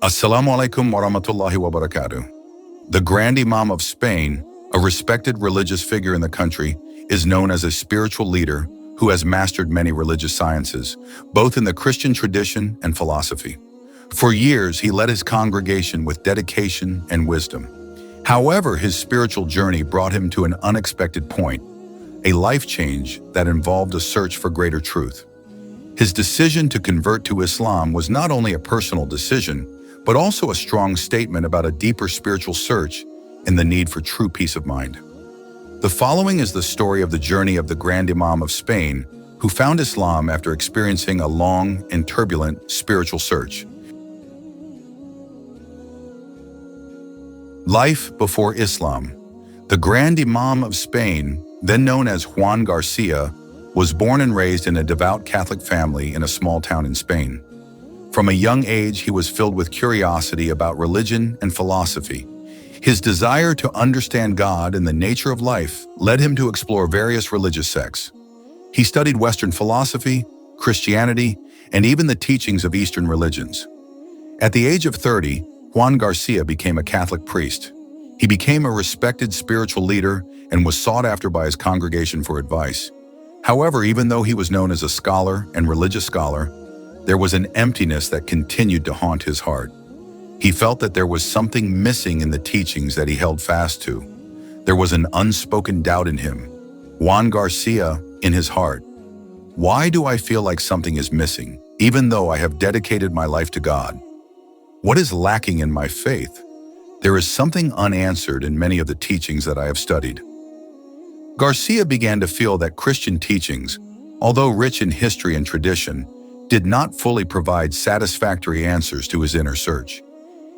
Assalamu alaikum wa rahmatullahi wa barakatuh. The Grand Imam of Spain, a respected religious figure in the country, is known as a spiritual leader who has mastered many religious sciences, both in the Christian tradition and philosophy. For years, he led his congregation with dedication and wisdom. However, his spiritual journey brought him to an unexpected point, a life change that involved a search for greater truth. His decision to convert to Islam was not only a personal decision, but also a strong statement about a deeper spiritual search and the need for true peace of mind. The following is the story of the journey of the Grand Imam of Spain, who found Islam after experiencing a long and turbulent spiritual search. Life before Islam. The Grand Imam of Spain, then known as Juan Garcia, was born and raised in a devout Catholic family in a small town in Spain. From a young age, he was filled with curiosity about religion and philosophy. His desire to understand God and the nature of life led him to explore various religious sects. He studied Western philosophy, Christianity, and even the teachings of Eastern religions. At the age of 30, Juan Garcia became a Catholic priest. He became a respected spiritual leader and was sought after by his congregation for advice. However, even though he was known as a scholar and religious scholar, there was an emptiness that continued to haunt his heart. He felt that there was something missing in the teachings that he held fast to. There was an unspoken doubt in him. Juan Garcia, in his heart, why do I feel like something is missing, even though I have dedicated my life to God? What is lacking in my faith? There is something unanswered in many of the teachings that I have studied. Garcia began to feel that Christian teachings, although rich in history and tradition, did not fully provide satisfactory answers to his inner search.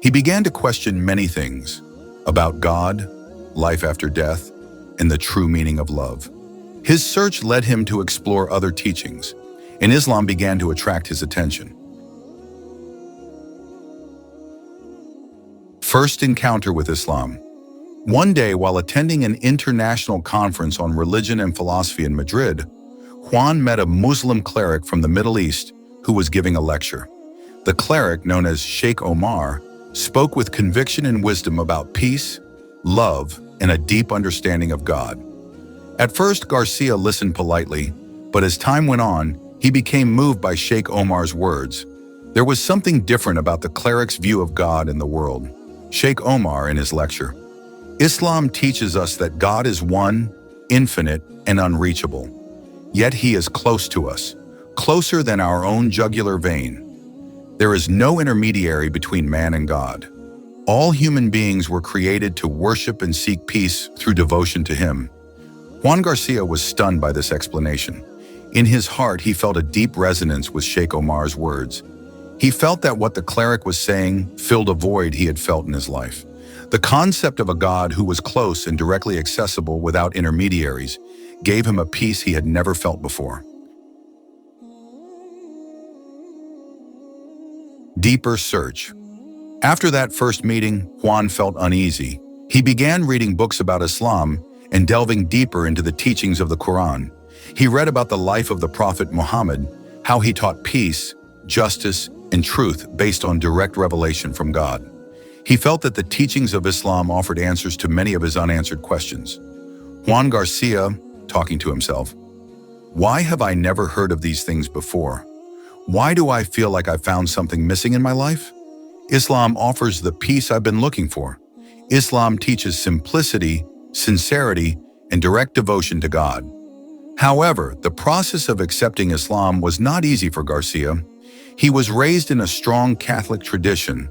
He began to question many things about God, life after death, and the true meaning of love. His search led him to explore other teachings, and Islam began to attract his attention. First encounter with Islam. One day, while attending an international conference on religion and philosophy in Madrid, Juan met a Muslim cleric from the Middle East who was giving a lecture. The cleric, known as Sheikh Omar, spoke with conviction and wisdom about peace, love, and a deep understanding of God. At first, Garcia listened politely, but as time went on, he became moved by Sheikh Omar's words. There was something different about the cleric's view of God and the world. Sheikh Omar, in his lecture, Islam teaches us that God is one, infinite, and unreachable. Yet he is close to us, closer than our own jugular vein. There is no intermediary between man and God. All human beings were created to worship and seek peace through devotion to him. Juan Garcia was stunned by this explanation. In his heart, he felt a deep resonance with Sheikh Omar's words. He felt that what the cleric was saying filled a void he had felt in his life. The concept of a God who was close and directly accessible without intermediaries gave him a peace he had never felt before. Deeper search. After that first meeting, Juan felt uneasy. He began reading books about Islam and delving deeper into the teachings of the Quran. He read about the life of the Prophet Muhammad, how he taught peace, justice, and truth based on direct revelation from God. He felt that the teachings of Islam offered answers to many of his unanswered questions. Juan Garcia, talking to himself, why have I never heard of these things before? Why do I feel like I found something missing in my life? Islam offers the peace I've been looking for. Islam teaches simplicity, sincerity, and direct devotion to God. However, the process of accepting Islam was not easy for Garcia. He was raised in a strong Catholic tradition,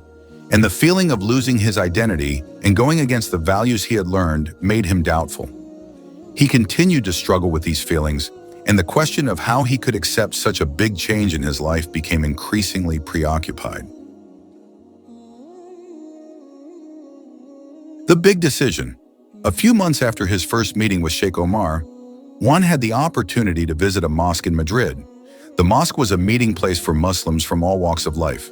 and the feeling of losing his identity and going against the values he had learned made him doubtful. He continued to struggle with these feelings, and the question of how he could accept such a big change in his life became increasingly preoccupied. The big decision. A few months after his first meeting with Sheikh Omar, Juan had the opportunity to visit a mosque in Madrid. The mosque was a meeting place for Muslims from all walks of life.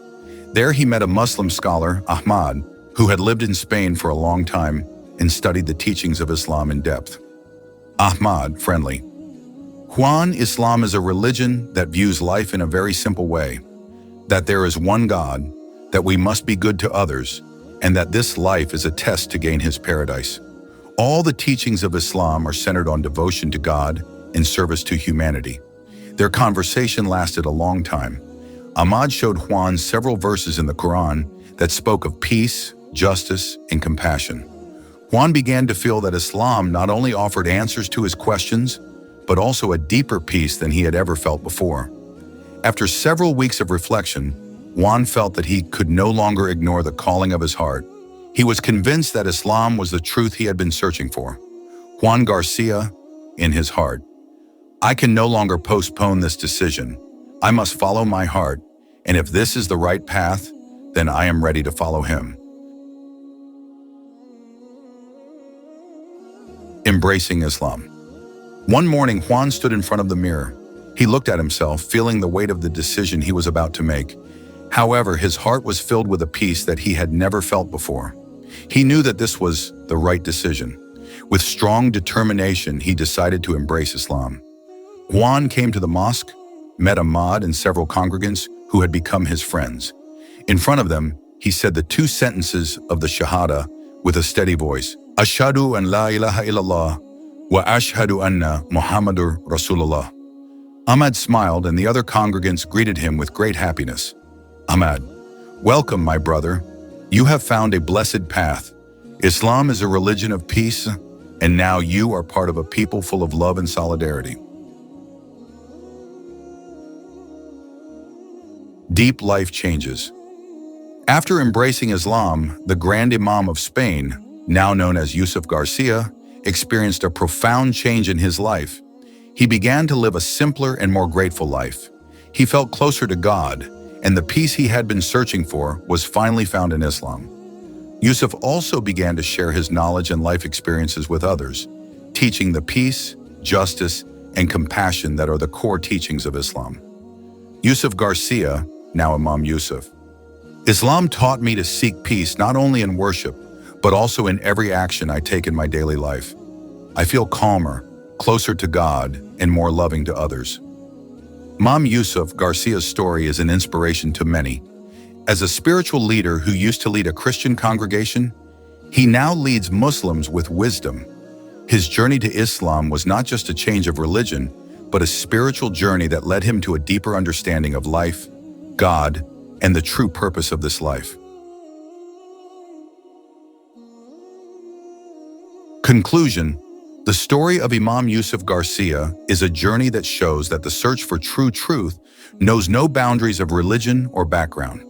There he met a Muslim scholar, Ahmad, who had lived in Spain for a long time and studied the teachings of Islam in depth. Ahmad, friendly. Juan, Islam is a religion that views life in a very simple way, that there is one God, that we must be good to others, and that this life is a test to gain his paradise. All the teachings of Islam are centered on devotion to God and service to humanity. Their conversation lasted a long time. Ahmad showed Juan several verses in the Quran that spoke of peace, justice, and compassion. Juan began to feel that Islam not only offered answers to his questions, but also a deeper peace than he had ever felt before. After several weeks of reflection, Juan felt that he could no longer ignore the calling of his heart. He was convinced that Islam was the truth he had been searching for. Juan Garcia, in his heart, I can no longer postpone this decision. I must follow my heart, and if this is the right path, then I am ready to follow him. Embracing Islam. One morning, Juan stood in front of the mirror. He looked at himself, feeling the weight of the decision he was about to make. However, his heart was filled with a peace that he had never felt before. He knew that this was the right decision. With strong determination, he decided to embrace Islam. Juan came to the mosque, met Ahmad and several congregants who had become his friends. In front of them, he said the two sentences of the Shahada with a steady voice, Ashhadu an la ilaha illallah wa ashhadu anna Muhammadur Rasulullah. Ahmad smiled and the other congregants greeted him with great happiness. Ahmad, welcome, my brother. You have found a blessed path. Islam is a religion of peace, and now you are part of a people full of love and solidarity. Deep life changes. After embracing Islam, the Grand Imam of Spain, now known as Yusuf Garcia, experienced a profound change in his life. He began to live a simpler and more grateful life. He felt closer to God, and the peace he had been searching for was finally found in Islam. Yusuf also began to share his knowledge and life experiences with others, teaching the peace, justice, and compassion that are the core teachings of Islam. Yusuf Garcia, now Imam Yusuf. Islam taught me to seek peace not only in worship, but also in every action I take in my daily life. I feel calmer, closer to God, and more loving to others. Imam Yusuf Garcia's story is an inspiration to many. As a spiritual leader who used to lead a Christian congregation, he now leads Muslims with wisdom. His journey to Islam was not just a change of religion, but a spiritual journey that led him to a deeper understanding of life, God, and the true purpose of this life. Conclusion. The story of Imam Yusuf Garcia is a journey that shows that the search for true truth knows no boundaries of religion or background.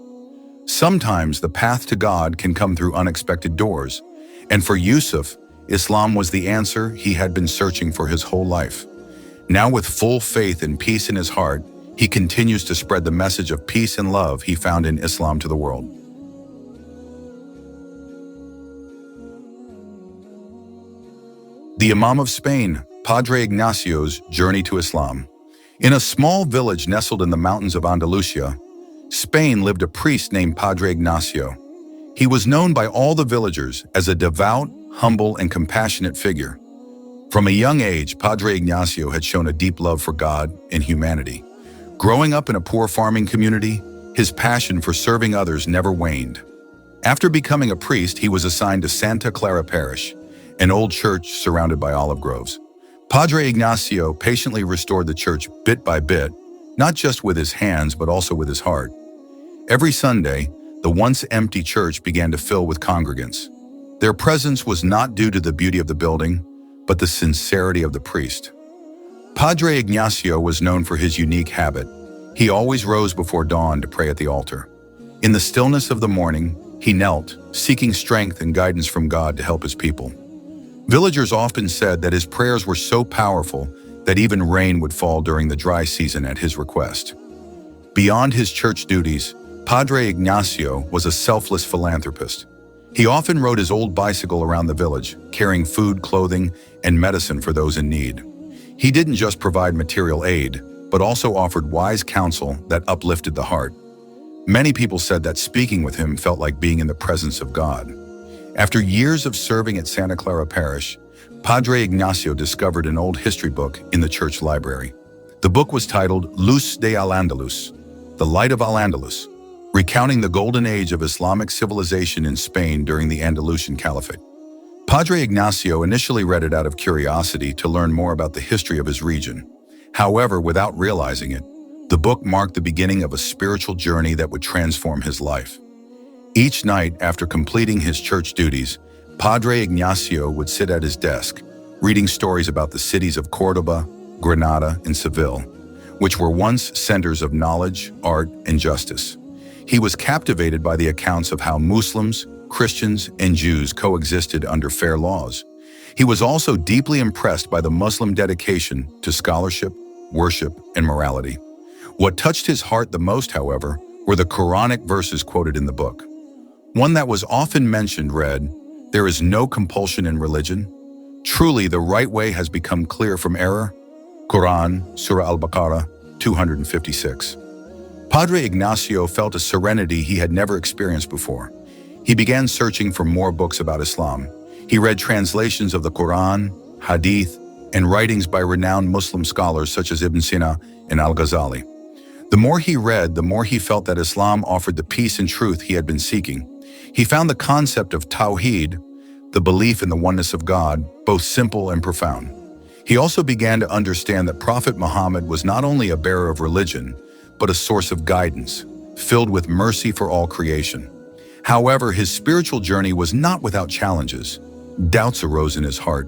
Sometimes the path to God can come through unexpected doors, and for Yusuf, Islam was the answer he had been searching for his whole life. Now with full faith and peace in his heart, he continues to spread the message of peace and love he found in Islam to the world. The Imam of Spain, Padre Ignacio's journey to Islam. In a small village nestled in the mountains of Andalusia, Spain lived a priest named Padre Ignacio. He was known by all the villagers as a devout, humble, and compassionate figure. From a young age, Padre Ignacio had shown a deep love for God and humanity. Growing up in a poor farming community, his passion for serving others never waned. After becoming a priest, he was assigned to Santa Clara Parish, an old church surrounded by olive groves. Padre Ignacio patiently restored the church bit by bit, not just with his hands, but also with his heart. Every Sunday, the once empty church began to fill with congregants. Their presence was not due to the beauty of the building, but the sincerity of the priest. Padre Ignacio was known for his unique habit. He always rose before dawn to pray at the altar. In the stillness of the morning, he knelt, seeking strength and guidance from God to help his people. Villagers often said that his prayers were so powerful that even rain would fall during the dry season at his request. Beyond his church duties, Padre Ignacio was a selfless philanthropist. He often rode his old bicycle around the village, carrying food, clothing, and medicine for those in need. He didn't just provide material aid, but also offered wise counsel that uplifted the heart. Many people said that speaking with him felt like being in the presence of God. After years of serving at Santa Clara Parish, Padre Ignacio discovered an old history book in the church library. The book was titled Luz de Al-Andalus, The Light of Al-Andalus, recounting the golden age of Islamic civilization in Spain during the Andalusian Caliphate. Padre Ignacio initially read it out of curiosity to learn more about the history of his region. However, without realizing it, the book marked the beginning of a spiritual journey that would transform his life. Each night, after completing his church duties, Padre Ignacio would sit at his desk, reading stories about the cities of Córdoba, Granada, and Seville, which were once centers of knowledge, art, and justice. He was captivated by the accounts of how Muslims, Christians, and Jews coexisted under fair laws. He was also deeply impressed by the Muslim dedication to scholarship, worship, and morality. What touched his heart the most, however, were the Quranic verses quoted in the book. One that was often mentioned read, "There is no compulsion in religion. Truly, the right way has become clear from error." Quran, Surah Al-Baqarah, 256. Padre Ignacio felt a serenity he had never experienced before. He began searching for more books about Islam. He read translations of the Quran, Hadith, and writings by renowned Muslim scholars such as Ibn Sina and Al-Ghazali. The more he read, the more he felt that Islam offered the peace and truth he had been seeking. He found the concept of Tawheed, the belief in the oneness of God, both simple and profound. He also began to understand that Prophet Muhammad was not only a bearer of religion, but a source of guidance, filled with mercy for all creation. However, his spiritual journey was not without challenges. Doubts arose in his heart.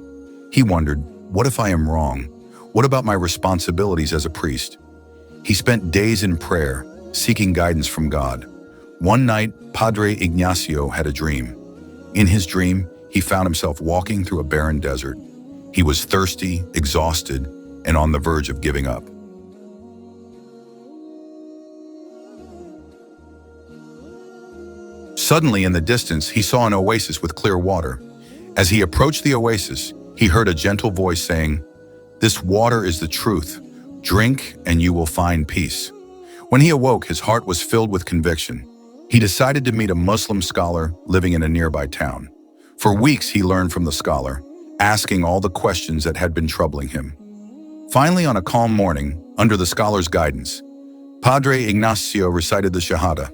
He wondered, what if I am wrong? What about my responsibilities as a priest? He spent days in prayer, seeking guidance from God. One night, Padre Ignacio had a dream. In his dream, he found himself walking through a barren desert. He was thirsty, exhausted, and on the verge of giving up. Suddenly, in the distance, he saw an oasis with clear water. As he approached the oasis, he heard a gentle voice saying, "This water is the truth. Drink and you will find peace." When he awoke, his heart was filled with conviction. He decided to meet a Muslim scholar living in a nearby town. For weeks, he learned from the scholar, asking all the questions that had been troubling him. Finally, on a calm morning, under the scholar's guidance, Padre Ignacio recited the Shahada.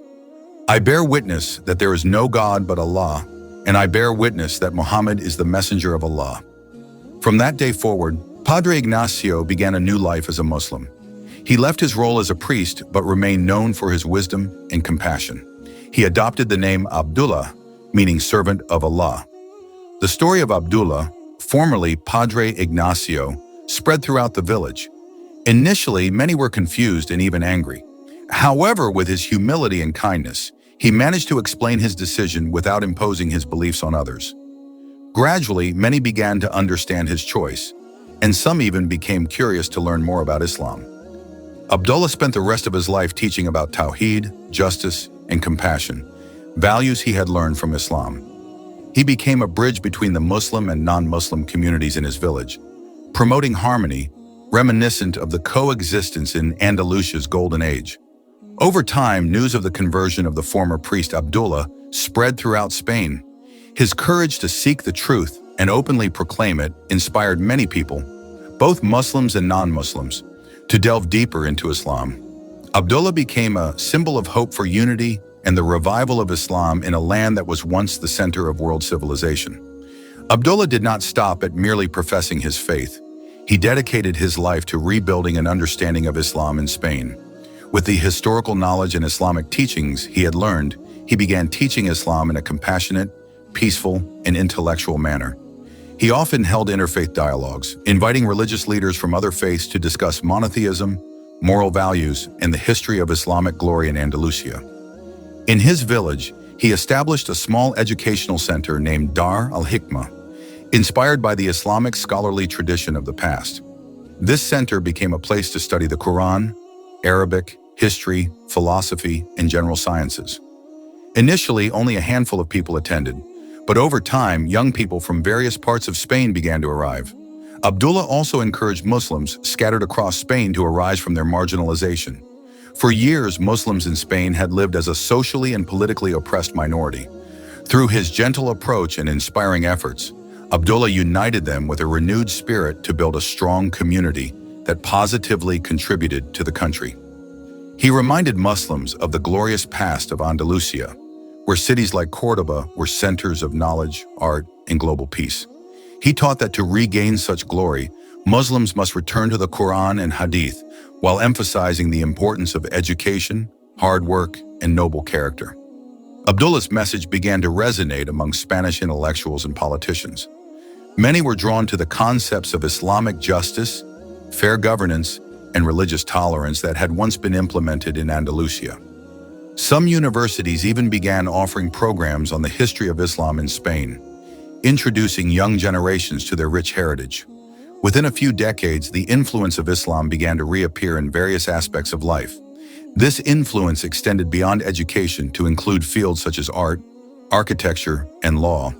"I bear witness that there is no God but Allah, and I bear witness that Muhammad is the messenger of Allah." From that day forward, Padre Ignacio began a new life as a Muslim. He left his role as a priest but remained known for his wisdom and compassion. He adopted the name Abdullah, meaning servant of Allah. The story of Abdullah, formerly Padre Ignacio, spread throughout the village. Initially, many were confused and even angry. However, with his humility and kindness, he managed to explain his decision without imposing his beliefs on others. Gradually, many began to understand his choice, and some even became curious to learn more about Islam. Abdullah spent the rest of his life teaching about Tawheed, justice, and compassion, values he had learned from Islam. He became a bridge between the Muslim and non-Muslim communities in his village, promoting harmony, reminiscent of the coexistence in Andalusia's golden age. Over time, news of the conversion of the former priest Abdullah spread throughout Spain. His courage to seek the truth and openly proclaim it inspired many people, both Muslims and non-Muslims, to delve deeper into Islam. Abdullah became a symbol of hope for unity and the revival of Islam in a land that was once the center of world civilization. Abdullah did not stop at merely professing his faith. He dedicated his life to rebuilding an understanding of Islam in Spain. With the historical knowledge and Islamic teachings he had learned, he began teaching Islam in a compassionate, peaceful, and intellectual manner. He often held interfaith dialogues, inviting religious leaders from other faiths to discuss monotheism, moral values, and the history of Islamic glory in Andalusia. In his village, he established a small educational center named Dar al-Hikmah, inspired by the Islamic scholarly tradition of the past. This center became a place to study the Quran, Arabic, history, philosophy, and general sciences. Initially, only a handful of people attended, but over time, young people from various parts of Spain began to arrive. Abdullah also encouraged Muslims scattered across Spain to arise from their marginalization. For years, Muslims in Spain had lived as a socially and politically oppressed minority. Through his gentle approach and inspiring efforts, Abdullah united them with a renewed spirit to build a strong community that positively contributed to the country. He reminded Muslims of the glorious past of Andalusia, where cities like Cordoba were centers of knowledge, art, and global peace. He taught that to regain such glory, Muslims must return to the Quran and Hadith, while emphasizing the importance of education, hard work, and noble character. Abdullah's message began to resonate among Spanish intellectuals and politicians. Many were drawn to the concepts of Islamic justice, fair governance, and religious tolerance that had once been implemented in Andalusia. Some universities even began offering programs on the history of Islam in Spain, introducing young generations to their rich heritage. Within a few decades, the influence of Islam began to reappear in various aspects of life. This influence extended beyond education to include fields such as art, architecture, and law.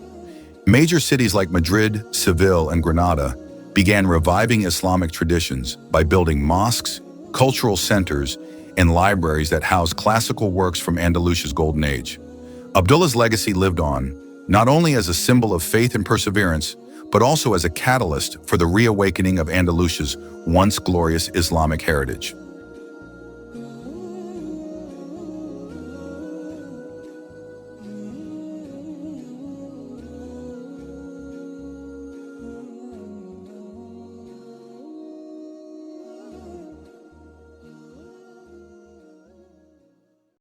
Major cities like Madrid, Seville, and Granada began reviving Islamic traditions by building mosques, cultural centers, and libraries that housed classical works from Andalusia's golden age. Abdullah's legacy lived on, not only as a symbol of faith and perseverance, but also as a catalyst for the reawakening of Andalusia's once glorious Islamic heritage.